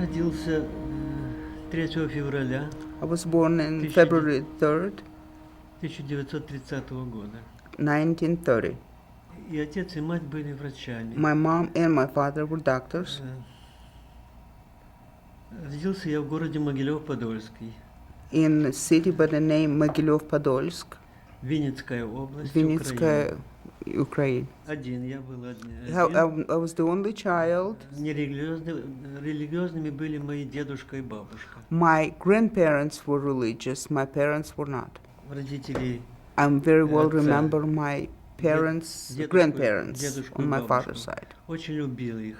родился 3 февраля I was born in Тысяча February 3rd, 1930 года. 1930. И отец и мать были врачами. My mom and my father were doctors. Родился я в городе Могилев-Подольский, In a city by the name Могилев-Подольск, Винницкая область, Vinnytskaya, Украина. Ukraine. Один, я был один. I was the only child. Религиозными были мои дедушка и бабушка. My grandparents were religious, my parents were not. Родители I very well Отца. remember my parents, grandparents on my father's side. Очень любил их.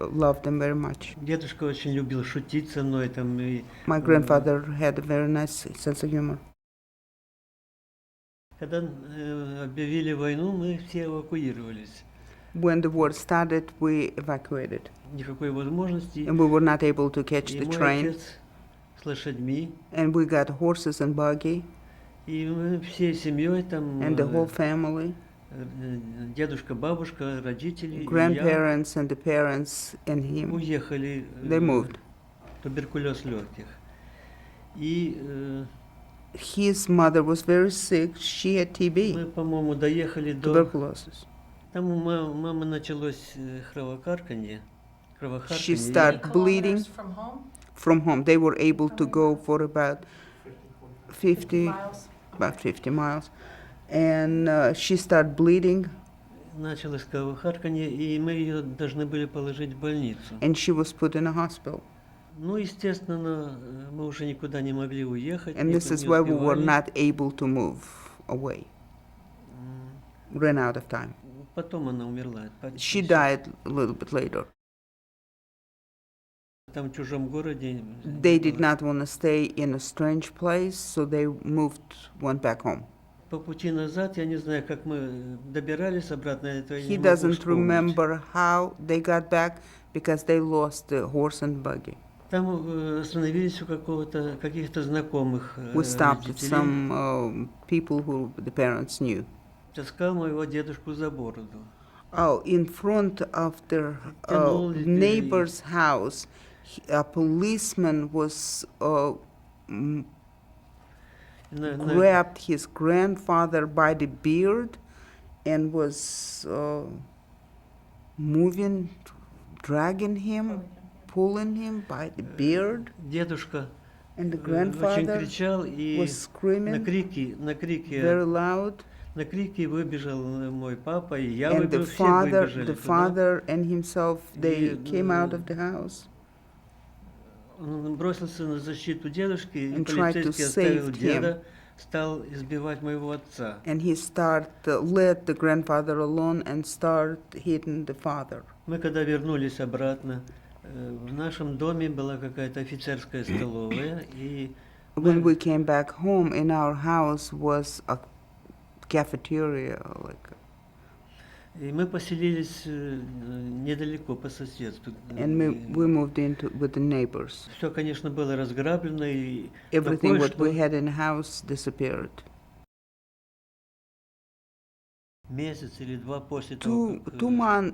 Loved them very much. Дедушка очень любил шутить со мной там и My grandfather had a very nice sense of humor. когда объявили войну, мы все эвакуировались. When the war started, we evacuated, Никакой возможности. and we were not able to catch И the мой train. отец с лошадьми, And we got horses and buggy, и мы всей семьей там, and the whole family, дедушка, бабушка, родители, и я grandparents and the parents and him, уехали. they moved. Туберкулез легких. И His mother was very sick. She had мы, TB, по-моему, доехали до... tuberculosis. Там у мамы началось кровокарканье. She started bleeding From home? from home. They were able to go for about 50 miles. And she started bleeding, Началось кровохарканье, и мы ее должны были положить в больницу. and she was put in a hospital. Ну, естественно, мы уже никуда не могли уехать. And this is why we were not able to move away. Ran out of time. Потом она умерла. She died a little bit later. Там в чужом городе. They did not want to stay in a strange place, so they went back home. По пути назад, я не знаю, как мы добирались обратно. Это я He не могу doesn't вспомнить. remember how they got back because they lost the horse and buggy. Там остановились у каких-то знакомых We stopped at родителей. some people who the parents knew. Таскал моего дедушку за бороду. Oh, in front of their Тянул neighbor's house, a policeman was grabbed his grandfather by the beard and was dragging him, pulling him by the beard. Дедушка And the очень grandfather кричал и was screaming very loud. на крики выбежал мой папа, и я And выбежал, все выбежали the туда. father and himself, they И, came out of the house Он бросился на защиту дедушки, и and tried to полицейский оставил save деда, стал избивать моего отца. and he let the grandfather alone and started hitting the father. Мы когда вернулись обратно, в нашем доме была какая-то офицерская столовая, и When we came back home, in our house was a cafeteria, и мы поселились недалеко по соседству. and we moved into with the neighbors. Все, конечно, было разграблено, и Everything такое, what we что had in the house disappeared. месяц или два после того,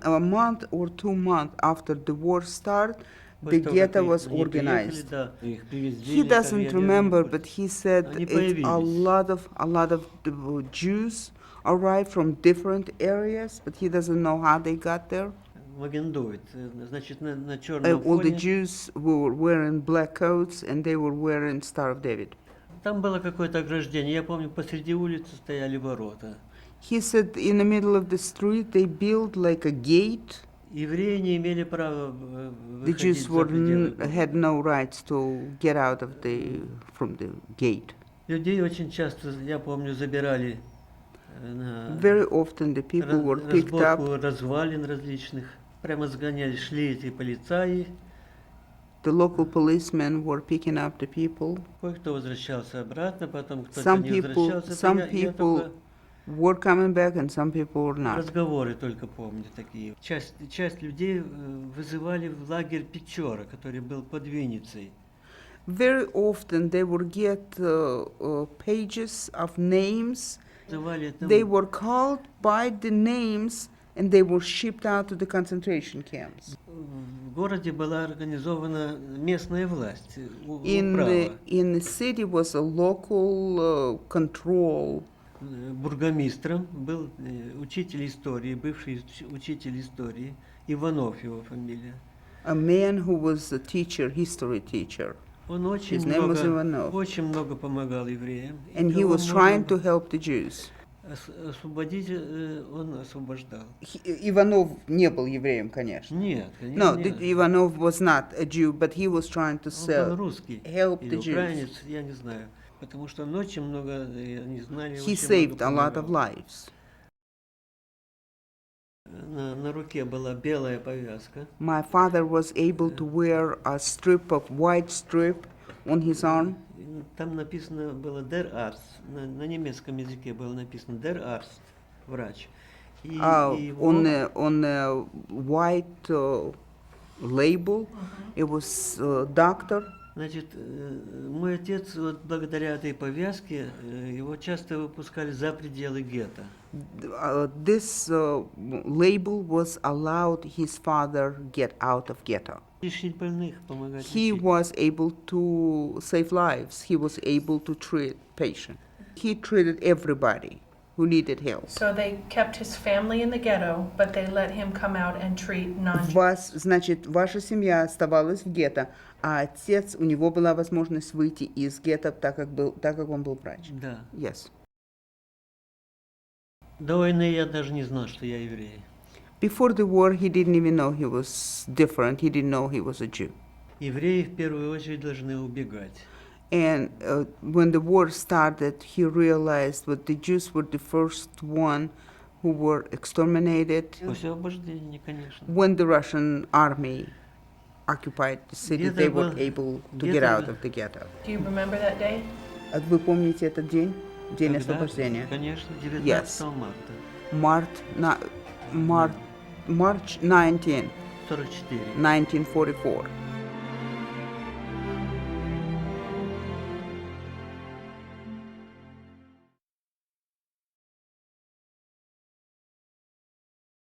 A month or 2 months after the war started, the после того, как ghetto они was приехали, organized. да, их привезли, He doesn't remember, but he said Они it's a появились. lot of the Jews arrived from different areas, but he doesn't know how they got there. Маgendовит, значит, на черном All the фоне. Jews were wearing black coats, and they were wearing Star of David. Там было какое-то ограждение. Я помню, посреди улицы стояли ворота. He said in the middle of the street they built like a gate. Евреи не имели права The выходить Jews за пределы города. had no rights to get out of from the gate. Людей очень часто, я помню, забирали на Very often the people were picked up. разборку развалин различных. Прямо сгоняли, шли эти полицаи. The local policemen were picking up the people. Кое-кто возвращался обратно, потом кто-то Some не people, возвращался. some Я people только were coming back and some people were not. разговоры только помню такие. Часть людей вызывали в лагерь Печора, который был под Винницей. Very often they would get pages of names. Называли это They were called by the names and they were shipped out to the concentration camps. В городе была организована местная власть, In управа. the city was a local control. Бургомистром был учитель истории, бывший учитель истории, Иванов его фамилия. A man who was a teacher, history teacher, Он His name was Ivanov. очень много помогал евреям. И and he кого was trying можно to help the Jews. освободить, он освобождал. Ivanov не был евреем, конечно. Нет, No, нет. Ivanov was not a Jew, but he was trying to Он был sell, русский help или the Jews. украинец, я не знаю. Потому что он очень много, они знали, He очень saved a много lot of помогал. lives. На руке была белая повязка. My father was able to wear a strip of white strip on his arm. Там написано было Der Arzt. На немецком языке было написано Der Arzt, врач. И его- On a white label, it was doctor. Значит, мой отец, вот благодаря этой повязке, его часто выпускали за пределы гетто. This label was allowed his father get out of ghetto. Лечить больных, помогать He лечить. was able to save lives. He was able to treat patients. He treated everybody who needed help. So they kept his family in the ghetto, but they let him come out and treat non-Jews. Значит, ваша семья оставалась в гетто, а отец, у него была возможность выйти из гетто, так как он был врач. Да. Yes. До войны я даже не знал, что я еврей. Before the war, he didn't even know he was different. He didn't know he was a Jew. Евреи в первую очередь должны убегать. And when the war started, he realized that the Jews were the first one who were exterminated. После освобождения, конечно. When the Russian army occupied the city, Где-то they were был- able to get где-то out был- of the ghetto. Do you remember that day? Вы помните этот день? День Когда? освобождения? Конечно, 19 марта March 19, 44. 1944.